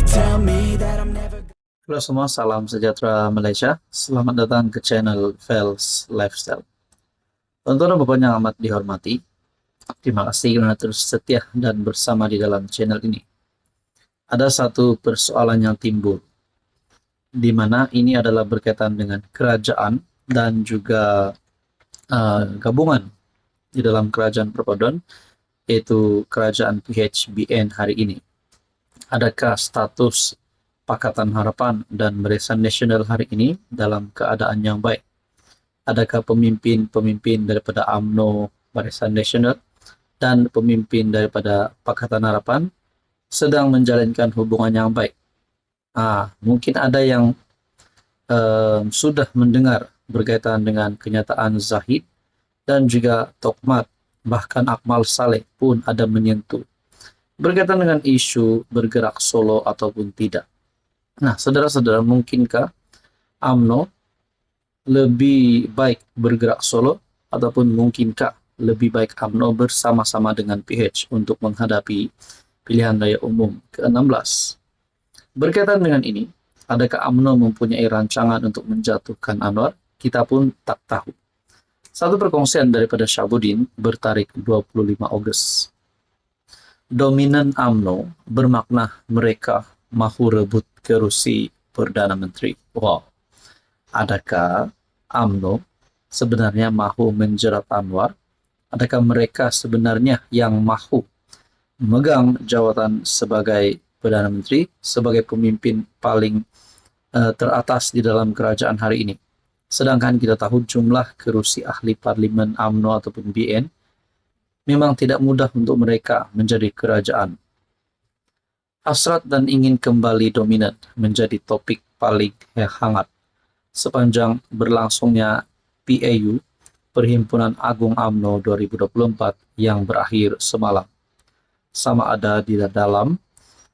tell me that I'm never. Halo semua, salam sejahtera Malaysia. Selamat datang ke channel Fels Lifestyle. Tonton Bapak yang amat dihormati, terima kasih karena terus setia dan bersama di dalam channel ini. Ada satu persoalan yang timbul, di mana ini adalah berkaitan dengan kerajaan dan juga gabungan di dalam kerajaan perpaduan, yaitu kerajaan PHBN hari ini. Adakah status Pakatan Harapan dan Barisan Nasional hari ini dalam keadaan yang baik? Adakah pemimpin-pemimpin daripada UMNO, Barisan Nasional, dan pemimpin daripada Pakatan Harapan sedang menjalankan hubungan yang baik? Mungkin ada yang sudah mendengar berkaitan dengan kenyataan Zahid dan juga Tokmat, bahkan Akmal Saleh pun ada menyentuh berkaitan dengan isu bergerak solo ataupun tidak. Nah, saudara-saudara, mungkinkah UMNO lebih baik bergerak solo ataupun mungkinkah lebih baik UMNO bersama-sama dengan PH untuk menghadapi pilihan raya umum ke-16? Berkaitan dengan ini, adakah UMNO mempunyai rancangan untuk menjatuhkan Anwar? Kita pun tak tahu. Satu perkongsian daripada Syahbudin bertarik 25 Ogos. Dominan UMNO bermakna mereka mahu rebut kerusi Perdana Menteri. Wow. Adakah UMNO sebenarnya mahu menjerat Anwar? Adakah mereka sebenarnya yang mahu memegang jawatan sebagai Perdana Menteri, sebagai pemimpin paling teratas di dalam kerajaan hari ini? Sedangkan kita tahu jumlah kerusi ahli parlimen UMNO ataupun BN memang tidak mudah untuk mereka menjadi kerajaan. Hasrat dan ingin kembali dominan menjadi topik paling hangat sepanjang berlangsungnya PAU, Perhimpunan Agung UMNO 2024 yang berakhir semalam. Sama ada di dalam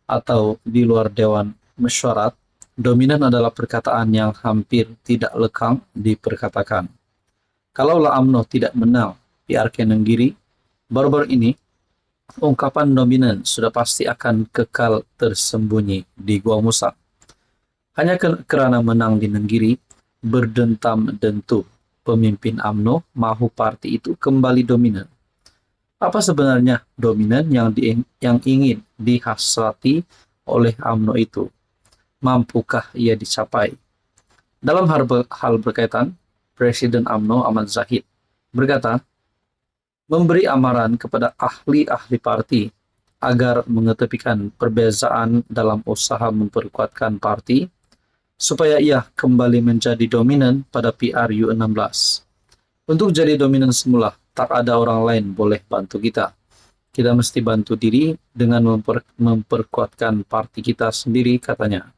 atau di luar Dewan Mesyuarat, dominan adalah perkataan yang hampir tidak lekang diperkatakan. Kalaulah UMNO tidak menang PRK Nenggiri, baru-baru ini ungkapan dominan sudah pasti akan kekal tersembunyi di Gua Musang. Hanya kerana menang di Nenggiri, berdentam-dentu pemimpin UMNO mahu parti itu kembali dominan. Apa sebenarnya dominan yang ingin dihasrati oleh UMNO itu? Mampukah ia dicapai? Dalam hal berkaitan, Presiden UMNO Ahmad Zahid berkata, memberi amaran kepada ahli-ahli parti agar mengetepikan perbezaan dalam usaha memperkuatkan parti supaya ia kembali menjadi dominan pada PRU 16. Untuk jadi dominan semula, tak ada orang lain boleh bantu kita. Kita mesti bantu diri dengan memperkuatkan parti kita sendiri, katanya.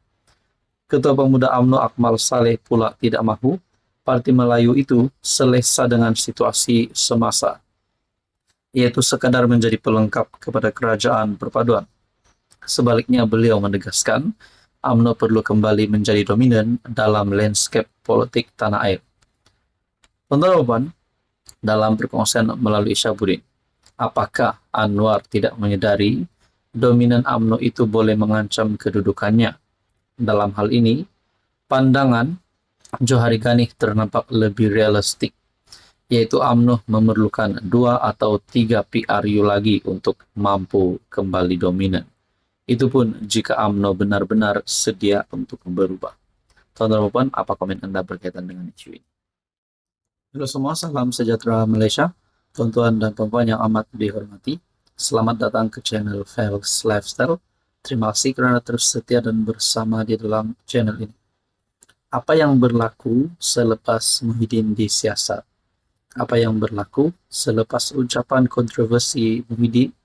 Ketua Pemuda UMNO Akmal Saleh pula tidak mahu Parti Melayu itu selesa dengan situasi semasa, yaitu sekadar menjadi pelengkap kepada kerajaan perpaduan. Sebaliknya, beliau menegaskan UMNO perlu kembali menjadi dominan dalam landscape politik tanah air. Teman-teman, dalam perkongsian melalui Syahbudin, apakah Anwar tidak menyadari dominan UMNO itu boleh mengancam kedudukannya? Dalam hal ini, pandangan Johari Ganih ternampak lebih realistik, yaitu UMNO memerlukan 2 atau 3 PRU lagi untuk mampu kembali dominan. Itu pun jika UMNO benar-benar sedia untuk berubah. Teman-teman, apa komen Anda berkaitan dengan isu ini? Halo semua, salam sejahtera Malaysia. Tuan-tuan dan puan yang amat dihormati, selamat datang ke channel Fels Lifestyle. Terima kasih kerana terus setia dan bersama di dalam channel ini. Apa yang berlaku selepas Muhyiddin disiasat? Apa yang berlaku selepas ucapan kontroversi Muhyiddin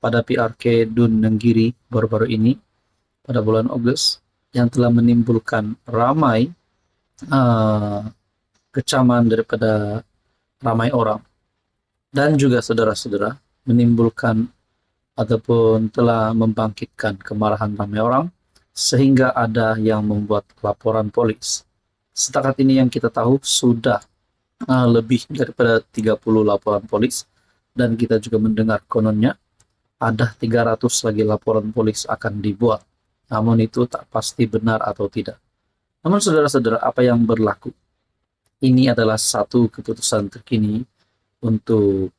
pada PRK Dun Nenggiri baru-baru ini pada bulan Ogos yang telah menimbulkan ramai kecaman daripada ramai orang dan juga saudara-saudara, menimbulkan ataupun telah membangkitkan kemarahan ramai orang sehingga ada yang membuat laporan polis. Setakat ini yang kita tahu sudah lebih daripada 30 laporan polis, dan kita juga mendengar kononnya ada 300 lagi laporan polis akan dibuat. namun itu tak pasti benar atau tidak. Namun saudara-saudara, apa yang berlaku? Ini adalah satu keputusan terkini untuk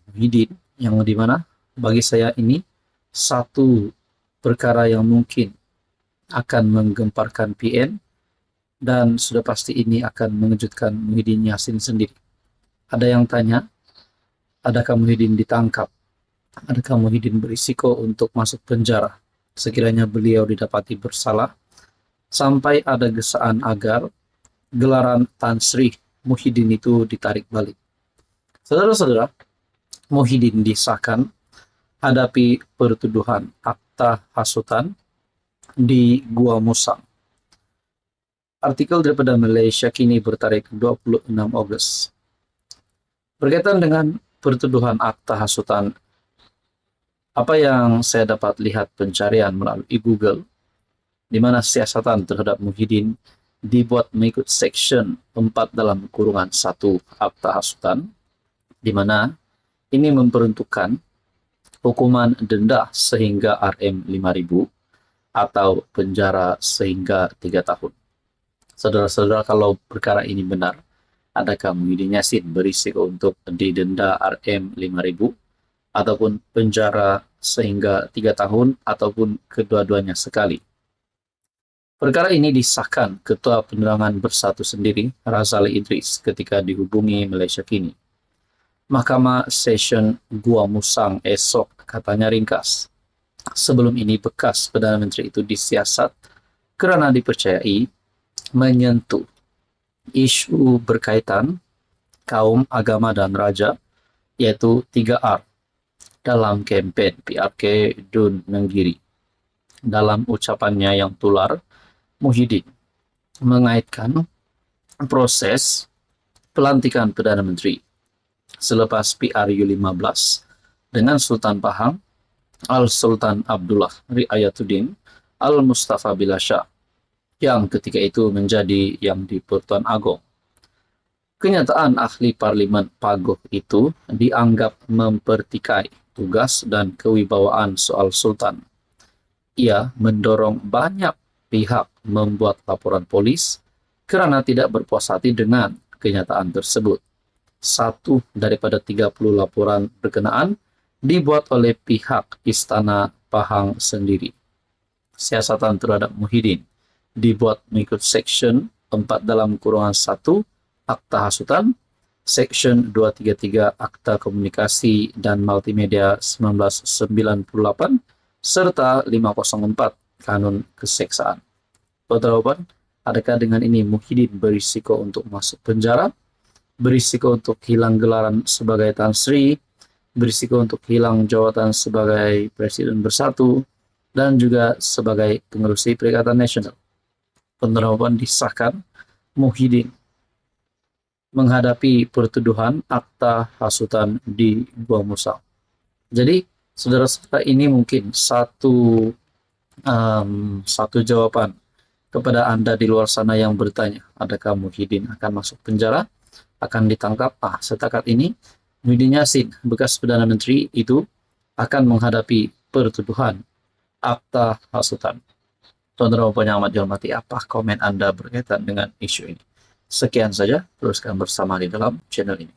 Muhyiddin, yang dimana bagi saya ini satu perkara yang mungkin akan menggemparkan PN, dan sudah pasti ini akan mengejutkan Muhyiddin Yassin sendiri. Ada yang tanya, adakah Muhyiddin ditangkap? Adakah Muhyiddin berisiko untuk masuk penjara sekiranya beliau didapati bersalah? Sampai ada gesaan agar gelaran Tan Sri Muhyiddin itu ditarik balik. Saudara-saudara, Muhyiddin disahkan hadapi pertuduhan akta hasutan di Gua Musang. Artikel daripada Malaysia Kini bertarik 26 Ogos. Berkaitan dengan pertuduhan akta hasutan, apa yang saya dapat lihat pencarian melalui Google, di mana siasatan terhadap Muhyiddin dibuat mengikut Section 4 dalam kurungan 1 Akta Hasutan, di mana ini memperuntukkan hukuman denda sehingga RM5.000 atau penjara sehingga 3 tahun. Saudara-saudara, kalau perkara ini benar, adakah Muhyiddin Yassin berisiko untuk didenda RM5.000 ataupun penjara sehingga 3 tahun ataupun kedua-duanya sekali? Perkara ini disahkan Ketua Penerangan Bersatu sendiri, Razali Idris, ketika dihubungi Malaysia Kini. Mahkamah Session Gua Musang esok, katanya ringkas. Sebelum ini bekas Perdana Menteri itu disiasat kerana dipercayai menyentuh isu berkaitan kaum, agama dan raja, yaitu 3R dalam kempen PRK Dun Nenggiri. Dalam ucapannya yang tular, Muhyiddin mengaitkan proses pelantikan Perdana Menteri selepas PRU15 dengan Sultan Pahang Al-Sultan Abdullah Riayatuddin Al-Mustafa Billah Shah, yang ketika itu menjadi yang di-Pertuan Agong. Kenyataan ahli Parlimen Pagoh itu dianggap mempertikai tugas dan kewibawaan soal Sultan. Ia mendorong banyak pihak membuat laporan polis kerana tidak berpuas hati dengan kenyataan tersebut. Satu daripada 30 laporan berkenaan dibuat oleh pihak Istana Pahang sendiri. Siasatan terhadap Muhyiddin dibuat mengikut Section 4 dalam kurungan 1 Akta Hasutan, Section 233 Akta Komunikasi dan Multimedia 1998, serta 504 Kanun Keseksaan. Saudara-saudara, adakah dengan ini Muhyiddin berisiko untuk masuk penjara, berisiko untuk hilang gelaran sebagai Tan Sri, berisiko untuk hilang jawatan sebagai Presiden Bersatu, dan juga sebagai pengerusi Perikatan Nasional? Penerapan disahkan Muhyiddin menghadapi pertuduhan akta hasutan di Gua Musang. Jadi, saudara-saudara, ini mungkin satu jawaban kepada Anda di luar sana yang bertanya, adakah Muhyiddin akan masuk penjara, akan ditangkap? Setakat ini, Muhyiddin Yassin, bekas Perdana Menteri itu, akan menghadapi pertuduhan akta hasutan. Tuan-tuan yang amat dihormati, apa komen Anda berkaitan dengan isu ini? Sekian saja, teruskan bersama di dalam channel ini.